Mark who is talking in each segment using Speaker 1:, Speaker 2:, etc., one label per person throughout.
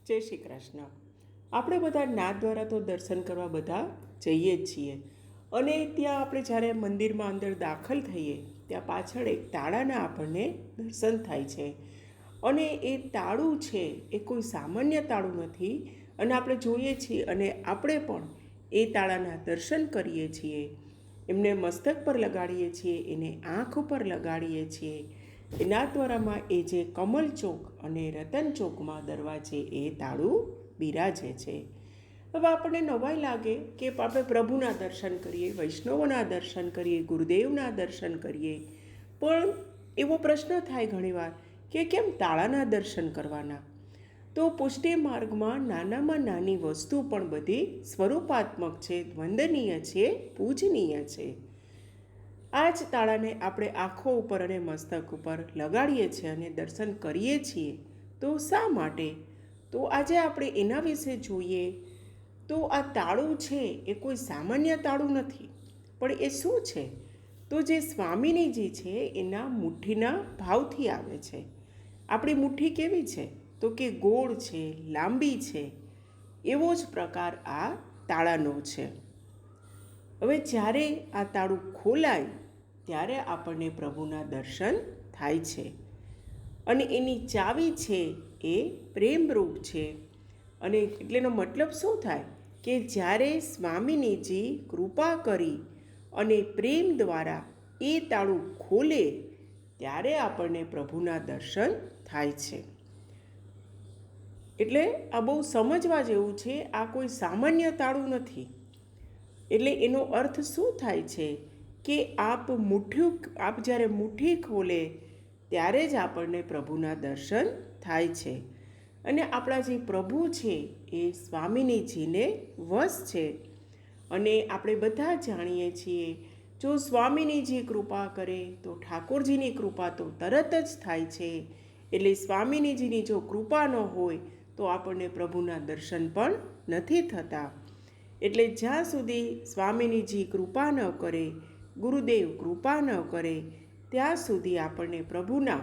Speaker 1: જય શ્રી કૃષ્ણ. આપણે બધા નાથ દ્વારા તો દર્શન કરવા બધા જઈએ જ છીએ અને ત્યાં આપણે જ્યારે મંદિરમાં અંદર દાખલ થઈએ ત્યાં પાછળ એક તાળાના આપણને દર્શન થાય છે અને એ તાળું છે એ કોઈ સામાન્ય તાળું નથી અને આપણે જોઈએ છીએ અને આપણે પણ એ તાળાના દર્શન કરીએ છીએ, એમને મસ્તક પર લગાડીએ છીએ, એને આંખ ઉપર લગાડીએ છીએ. એના દ્વારામાં એ જે કમલ ચોક અને રતન ચોકમાં દરવાજે એ તાળું બિરાજે છે. હવે આપણને નવાઈ લાગે કે આપણે પ્રભુના દર્શન કરીએ, વૈષ્ણવોના દર્શન કરીએ, ગુરુદેવના દર્શન કરીએ, પણ એવો પ્રશ્ન થાય ઘણીવાર કે કેમ તાળાના દર્શન કરવાના? તો પુષ્ટિ માર્ગમાં નાનામાં નાની વસ્તુ પણ બધી સ્વરૂપાત્મક છે, વંદનીય છે, પૂજનીય છે. આ જ તાળાને આપણે આંખો ઉપર અને મસ્તક ઉપર લગાડીએ છીએ અને દર્શન કરીએ છીએ. તો શા માટે? તો આજે આપણે એના વિશે જોઈએ. તો આ તાળું છે એ કોઈ સામાન્ય તાળું નથી, પણ એ શું છે? તો જે સ્વામિનીજી છે એના મુઠ્ઠીના ભાવથી આવે છે. આપણી મુઠ્ઠી કેવી છે? તો કે ગોળ છે, લાંબી છે. એવો જ પ્રકાર આ તાળાનો છે. હવે જ્યારે આ તાળું ખોલાય ત્યારે આપણને પ્રભુના દર્શન થાય છે અને એની ચાવી છે એ પ્રેમરૂપ છે. અને એટલેનો મતલબ શું થાય કે જ્યારે સ્વામિનીજી કૃપા કરી અને પ્રેમ દ્વારા એ તાળું ખોલે ત્યારે આપણને પ્રભુના દર્શન થાય છે. એટલે આ બહુ સમજવા જેવું છે. આ કોઈ સામાન્ય તાળું નથી. એટલે એનો અર્થ શું થાય છે કે આપ જ્યારે મુઠ્ઠી ખોલે ત્યારે જ આપણને પ્રભુના દર્શન થાય છે. અને આપણા જે પ્રભુ છે એ સ્વામિનીજીને વશ છે. અને આપણે બધા જાણીએ છીએ, જો સ્વામિનીજી કૃપા કરે તો ઠાકોરજીની કૃપા તો તરત જ થાય છે. એટલે સ્વામિનીજીની જો કૃપા ન હોય તો આપણને પ્રભુના દર્શન પણ નથી થતા. એટલે જ્યાં સુધી સ્વામિનીજી કૃપા ન કરે, ગુરુદેવ કૃપા ન કરે, ત્યાં સુધી આપણને પ્રભુના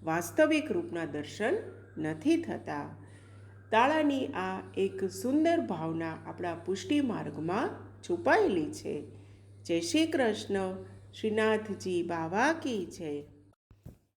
Speaker 1: વાસ્તવિક રૂપના દર્શન નથી થતા. તાળાની આ એક સુંદર ભાવના આપણા પુષ્ટિ માર્ગમાં છુપાયેલી છે. જય શ્રી કૃષ્ણ. શ્રીનાથજી બાવા કી જય.